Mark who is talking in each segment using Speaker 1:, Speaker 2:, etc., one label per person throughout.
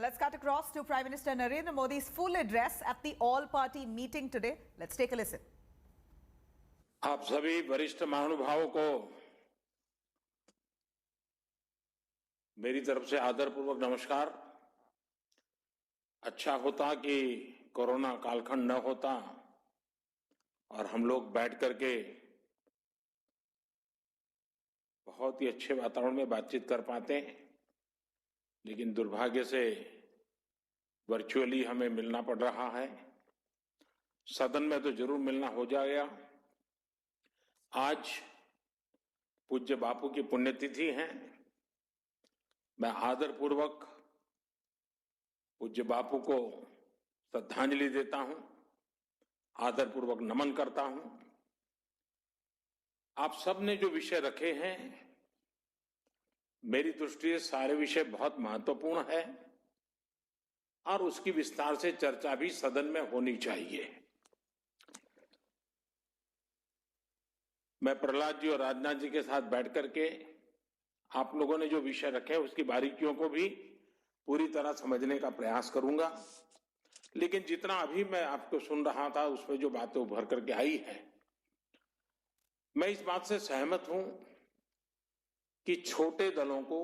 Speaker 1: let's cut across to Prime Minister Narendra Modi's full address at the all-party meeting today. Let's take a listen.
Speaker 2: आप सभी वरिष्ठ महानुभावों को मेरी तरफ से आदरपूर्वक नमस्कार। अच्छा होता कि कोरोना कालखंड न होता और हम लोग बैठ करके बहुत ही अच्छे वातावरण में बातचीत कर पाते, लेकिन दुर्भाग्य से वर्चुअली हमें मिलना पड़ रहा है। सदन में तो जरूर मिलना हो जाएगा। आज पूज्य बापू की पुण्यतिथि है। मैं आदरपूर्वक पूज्य बापू को श्रद्धांजलि देता हूं, आदरपूर्वक नमन करता हूं। आप सब ने जो विषय रखे हैं, मेरी दृष्टि से सारे विषय बहुत महत्वपूर्ण है और उसकी विस्तार से चर्चा भी सदन में होनी चाहिए। मैं प्रहलाद जी और राजनाथ जी के साथ बैठ करके आप लोगों ने जो विषय रखे उसकी बारीकियों को भी पूरी तरह समझने का प्रयास करूंगा, लेकिन जितना अभी मैं आपको सुन रहा था उसमें जो बातें उभर करके आई है, मैं इस बात से सहमत हूं कि छोटे दलों को,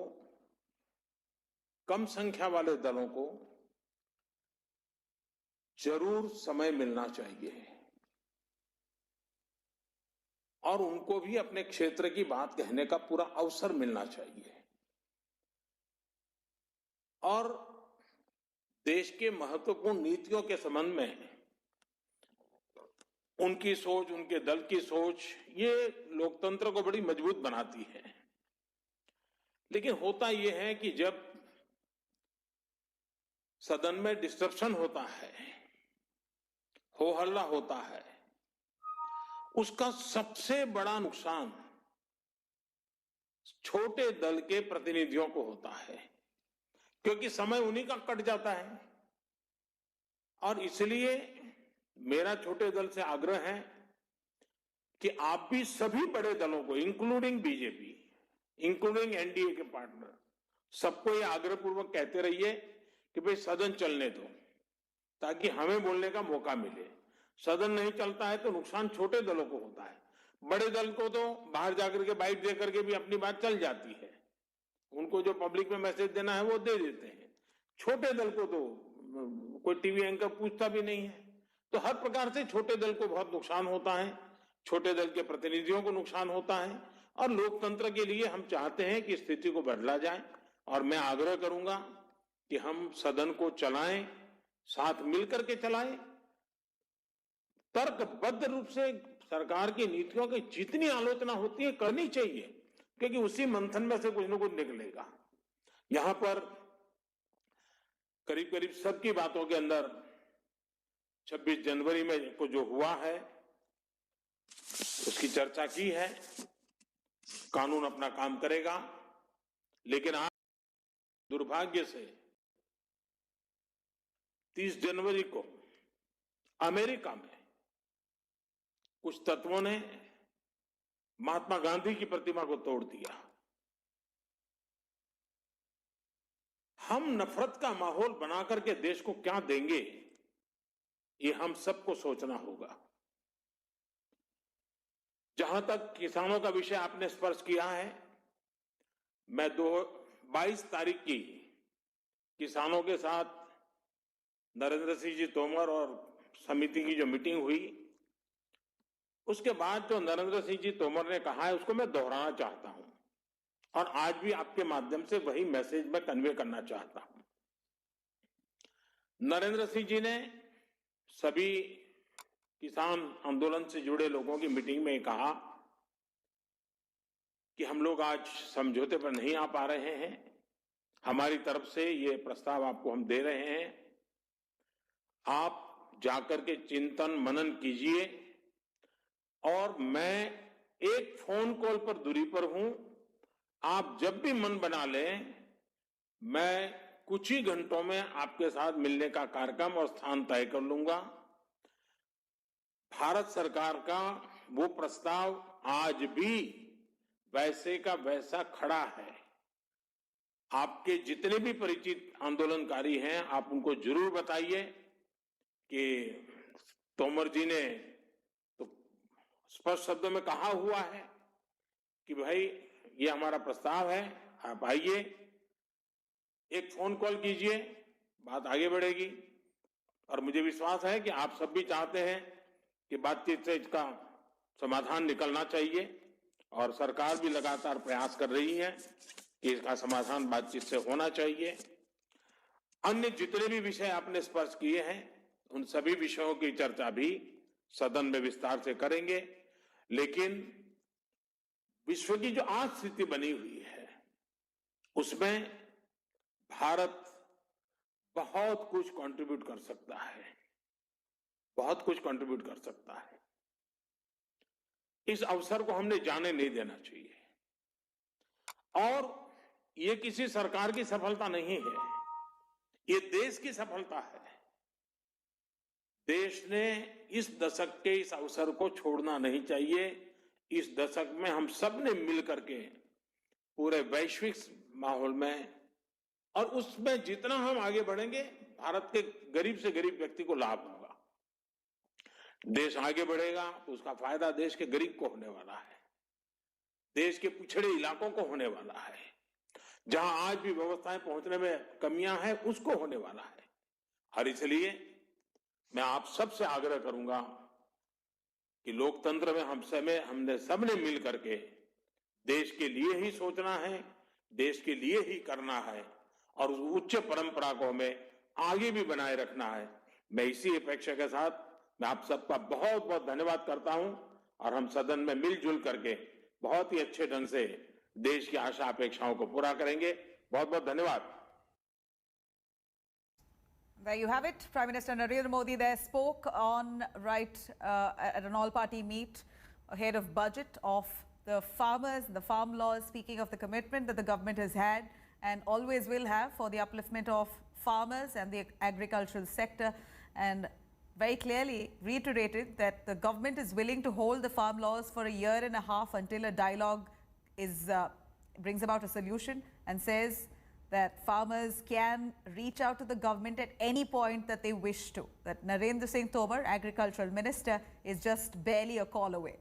Speaker 2: कम संख्या वाले दलों को जरूर समय मिलना चाहिए और उनको भी अपने क्षेत्र की बात कहने का पूरा अवसर मिलना चाहिए और देश के महत्वपूर्ण नीतियों के संबंध में उनकी सोच, उनके दल की सोच, ये लोकतंत्र को बड़ी मजबूत बनाती है। लेकिन होता यह है कि जब सदन में डिस्टरप्शन होता है, हो हल्ला होता है, उसका सबसे बड़ा नुकसान छोटे दल के प्रतिनिधियों को होता है, क्योंकि समय उन्हीं का कट जाता है। और इसलिए मेरा छोटे दल से आग्रह है कि आप भी सभी बड़े दलों को, इंक्लूडिंग बीजेपी, इंक्लूडिंग एनडीए के पार्टनर, सबको ये आग्रहपूर्वक कहते रहिए कि भाई सदन चलने दो, ताकि हमें बोलने का मौका मिले। सदन नहीं चलता है तो नुकसान छोटे दलों को होता है। बड़े दल को तो बाहर जाकर के बाइट दे करके भी अपनी बात चल जाती है, उनको जो पब्लिक में मैसेज देना है वो दे देते हैं। छोटे दल को तो कोई टीवी एंकर पूछता भी नहीं है। तो हर प्रकार से छोटे दल को बहुत नुकसान होता है, छोटे दल के प्रतिनिधियों को नुकसान होता है और लोकतंत्र के लिए हम चाहते हैं कि स्थिति को बदला जाए। और मैं आग्रह करूंगा कि हम सदन को चलाएं, साथ मिलकर के चलाएं, तर्कबद्ध रूप से सरकार की नीतियों की जितनी आलोचना होती है करनी चाहिए, क्योंकि उसी मंथन में से कुछ न कुछ निकलेगा। यहां पर करीब करीब सबकी बातों के अंदर 26 जनवरी में को जो हुआ है उसकी चर्चा की है। कानून अपना काम करेगा, लेकिन आज दुर्भाग्य से 30 जनवरी को अमेरिका में कुछ तत्वों ने महात्मा गांधी की प्रतिमा को तोड़ दिया। हम नफरत का माहौल बना करके देश को क्या देंगे, ये हम सबको सोचना होगा। जहां तक किसानों का विषय आपने स्पर्श किया है, मैं 22 तारीख की किसानों के साथ नरेंद्र सिंह जी तोमर और समिति की जो मीटिंग हुई, उसके बाद जो नरेंद्र सिंह जी तोमर ने कहा है उसको मैं दोहराना चाहता हूं और आज भी आपके माध्यम से वही मैसेज मैं कन्वे करना चाहता हूं। नरेंद्र सिंह जी ने सभी किसान आंदोलन से जुड़े लोगों की मीटिंग में कहा कि हम लोग आज समझौते पर नहीं आ पा रहे हैं, हमारी तरफ से ये प्रस्ताव आपको हम दे रहे हैं, आप जाकर के चिंतन मनन कीजिए और मैं एक फोन कॉल पर दूरी पर हूं, आप जब भी मन बना लें, मैं कुछ ही घंटों में आपके साथ मिलने का कार्यक्रम और स्थान तय कर लूंगा। भारत सरकार का वो प्रस्ताव आज भी वैसे का वैसा खड़ा है आपके जितने भी परिचित आंदोलनकारी हैं, आप उनको जरूर बताइए कि तोमर जी ने तो स्पष्ट शब्दों में कहा हुआ है कि भाई ये हमारा प्रस्ताव है, आप आइए, एक फोन कॉल कीजिए, बात आगे बढ़ेगी। और मुझे विश्वास है कि आप सब भी चाहते हैं कि बातचीत से इसका समाधान निकलना चाहिए, और सरकार भी लगातार प्रयास कर रही है कि इसका समाधान बातचीत से होना चाहिए। अन्य जितने भी विषय आपने स्पर्श किए हैं, उन सभी विषयों की चर्चा भी सदन में विस्तार से करेंगे। लेकिन विश्व की जो आज स्थिति बनी हुई है, उसमें भारत बहुत कुछ कंट्रीब्यूट कर सकता है, बहुत कुछ कंट्रीब्यूट कर सकता है। इस अवसर को हमने जाने नहीं देना चाहिए। और ये किसी सरकार की सफलता नहीं है, ये देश की सफलता है। देश ने इस दशक के इस अवसर को छोड़ना नहीं चाहिए। इस दशक में हम सब ने मिलकर के पूरे वैश्विक माहौल में, और उसमें जितना हम आगे बढ़ेंगे, भारत के गरीब से गरीब व्यक्ति को लाभ होगा। देश आगे बढ़ेगा तो उसका फायदा देश के गरीब को होने वाला है, देश के पिछड़े इलाकों को होने वाला है, जहां आज भी व्यवस्थाएं पहुंचने में कमियां हैं उसको होने वाला है। और इसलिए मैं आप सबसे आग्रह करूंगा कि लोकतंत्र में हमने सबने मिल करके देश के लिए ही सोचना है, देश के लिए ही करना है, और उस उच्च परंपरा को हमें आगे भी बनाए रखना है। मैं इसी अपेक्षा के साथ मैं आप सबका बहुत बहुत धन्यवाद करता हूं, और हम सदन में मिलजुल करके बहुत ही अच्छे ढंग से देश की आशा अपेक्षाओं को पूरा करेंगे। बहुत बहुत धन्यवाद।
Speaker 1: There you have it. Prime Minister Narendra Modi there spoke on at an all-party meet ahead of budget of the farmers, the farm laws, speaking of the commitment that the government has had and always will have for the upliftment of farmers and the agricultural sector, and very clearly reiterated that the government is willing to hold the farm laws for a year and a half until a dialogue brings about a solution, and says that farmers can reach out to the government at any point that they wish to. That Narendra Singh Tomar, Agricultural Minister, is just barely a call away.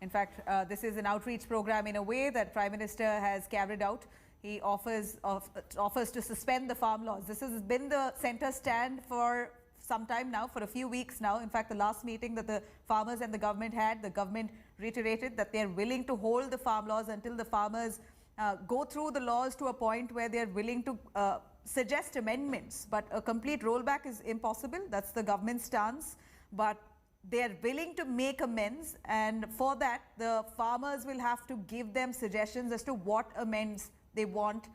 Speaker 1: In fact, this is an outreach program in a way that Prime Minister has carried out. He offers to suspend the farm laws. This has been the centre stand for some time now, for a few weeks now. In fact, the last meeting that the farmers and the government had, the government reiterated that they're willing to hold the farm laws until the farmers go through the laws to a point where they're willing to suggest amendments. But a complete rollback is impossible. That's the government's stance. But they're willing to make amends, and for that, the farmers will have to give them suggestions as to what amends they want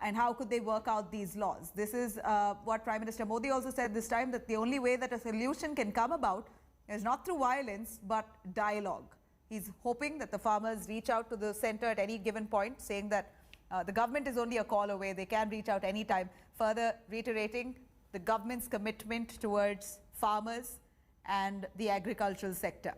Speaker 1: and how could they work out these laws. This is what Prime Minister Modi also said this time, that the only way that a solution can come about is not through violence but dialogue. He's hoping that the farmers reach out to the centre at any given point, saying that the government is only a call away, they can reach out any time, further reiterating the government's commitment towards farmers and the agricultural sector.